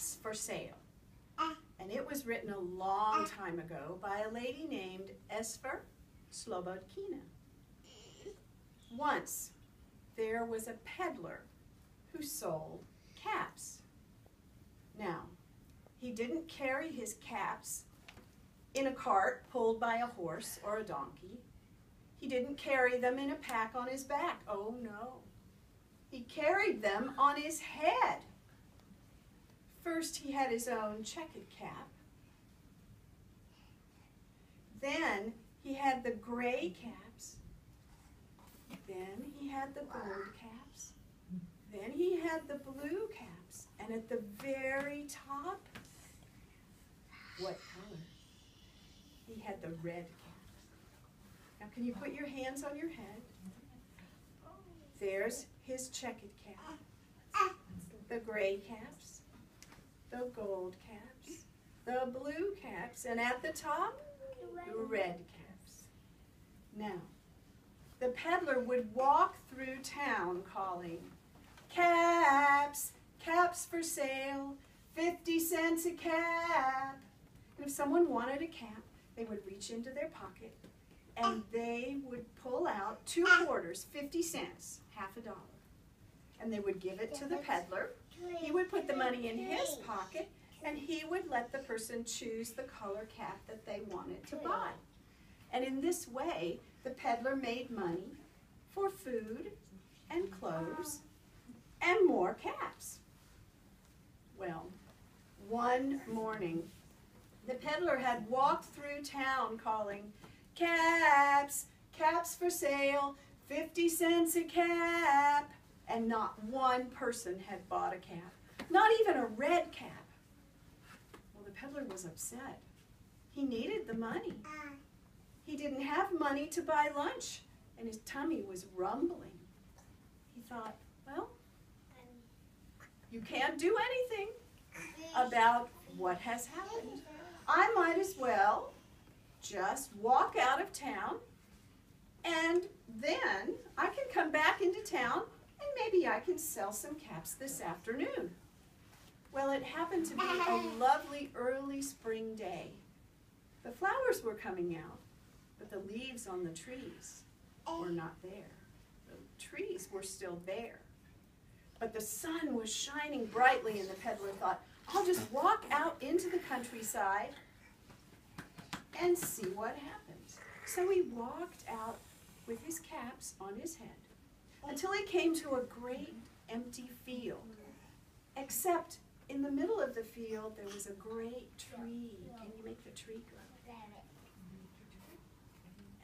caps for sale. And it was written a long time ago by a lady named Esphyr Slobodkina. Once, there was a peddler who sold caps. Now, he didn't carry his caps in a cart pulled by a horse or a donkey. He didn't carry them in a pack on his back. Oh no. He carried them on his head. First, he had his own checkered cap. Then, he had the gray caps. Then, he had the gold caps. Then, he had the blue caps. And at the very top, what color? He had the red caps. Now, can you put your hands on your head? There's his checkered cap. The gray caps. The gold caps. The blue caps. And at the top, the red caps. Now, the peddler would walk through town calling, "Caps, caps for sale, 50 cents a cap." And if someone wanted a cap, they would reach into their pocket and they would pull out 2 quarters, 50 cents, half a dollar. And they would give it to the peddler. He would put the money in his pocket and he would let the person choose the color cap that they wanted to buy. And in this way, the peddler made money for food and clothes and more caps. Well, one morning, the peddler had walked through town calling, "Caps, caps for sale, 50 cents a cap." And not one person had bought a cap, not even a red cap. Well, the peddler was upset. He needed the money. He didn't have money to buy lunch, and his tummy was rumbling. He thought, well, you can't do anything about what has happened. I might as well just walk out of town, and then I can come back into town, and maybe I can sell some caps this afternoon. Well, it happened to be a lovely early spring day. The flowers were coming out, but the leaves on the trees were not there. The trees were still bare. But the sun was shining brightly, and the peddler thought, I'll just walk out into the countryside and see what happens. So he walked out with his caps on his head until he came to a great empty field. Except in the middle of the field there was a great tree. Can you make the tree grow?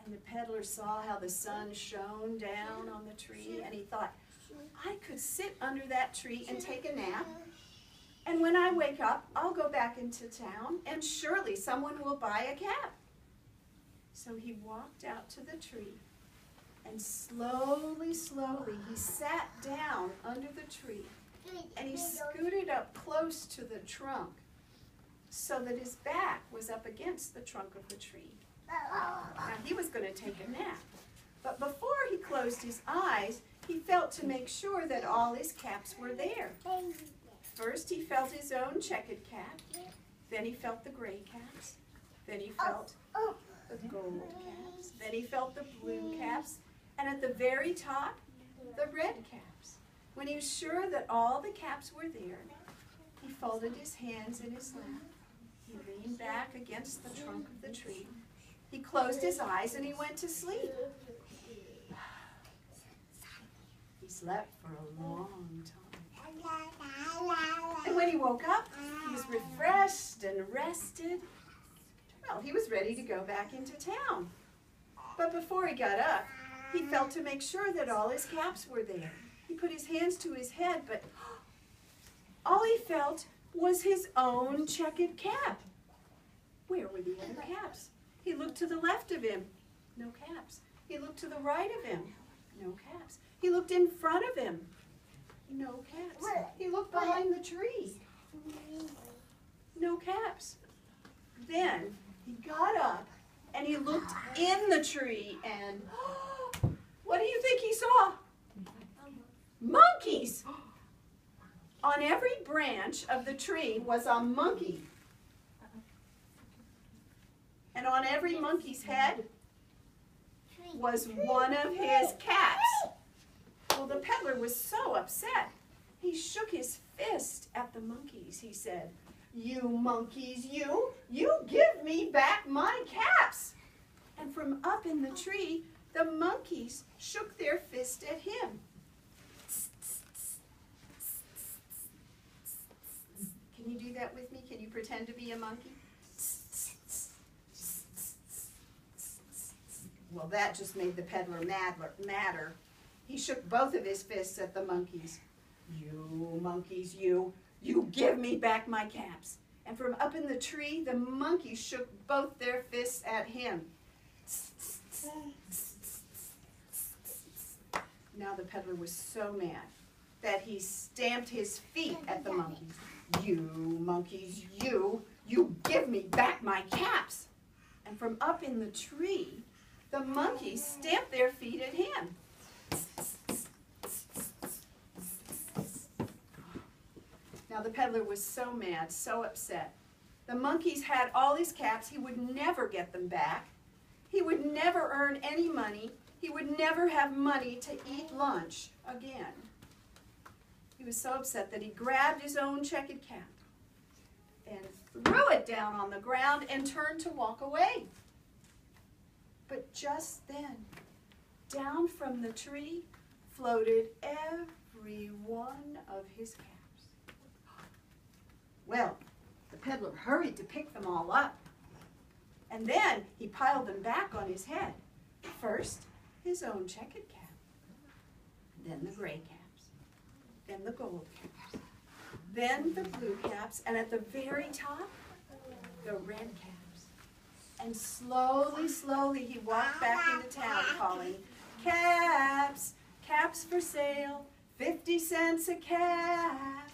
And the peddler saw how the sun shone down on the tree, and he thought, I could sit under that tree and take a nap, and when I wake up, I'll go back into town, and surely someone will buy a cap. So he walked out to the tree, and slowly, slowly, he sat down under the tree, and he scooted up close to the trunk so that his back was up against the trunk of the tree. Now, he was going to take a nap, but before he closed his eyes, he felt to make sure that all his caps were there. First, he felt his own checkered cap, then he felt the gray caps, then he felt the gold caps, then he felt the blue caps, and at the very top, the red caps. When he was sure that all the caps were there, he folded his hands in his lap. He leaned back against the trunk of the tree. He closed his eyes and he went to sleep. He slept for a long time. And when he woke up, he was refreshed and rested. Well, he was ready to go back into town. But before he got up, he felt to make sure that all his caps were there. He put his hands to his head, but all he felt was his own checkered cap. Where were the other caps? He looked to the left of him, no caps. He looked to the right of him, no caps. He looked in front of him, no caps. He looked behind the tree, no caps. Then he got up and he looked in the tree, and what do you think he saw? Monkeys! On every branch of the tree was a monkey. And on every monkey's head was one of his caps. Well, the peddler was so upset. He shook his fist at the monkeys. He said, "You monkeys, you give me back my caps." And from up in the tree, the monkeys shook their fist at him. Can you do that with me? Can you pretend to be a monkey? Well, that just made the peddler madder. He shook both of his fists at the monkeys. "You monkeys, you give me back my caps." And from up in the tree, the monkeys shook both their fists at him. Now the peddler was so mad that he stamped his feet at the monkeys. "You monkeys, you give me back my caps." And from up in the tree, the monkeys stamped their feet at him. Now the peddler was so mad, so upset. The monkeys had all his caps. He would never get them back. He would never earn any money. He would never have money to eat lunch again. He was so upset that he grabbed his own checkered cap and threw it down on the ground and turned to walk away. But just then, down from the tree floated every one of his caps. Well, the peddler hurried to pick them all up. And then he piled them back on his head. First, his own checkered cap. Then the gray caps. Then the gold caps. Then the blue caps. And at the very top, the red caps. And slowly, slowly, he walked back into town calling, "Caps, caps for sale, 50 cents a cap."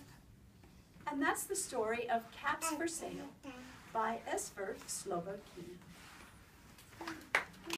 And that's the story of Caps for Sale by Esphyr Slobodkina.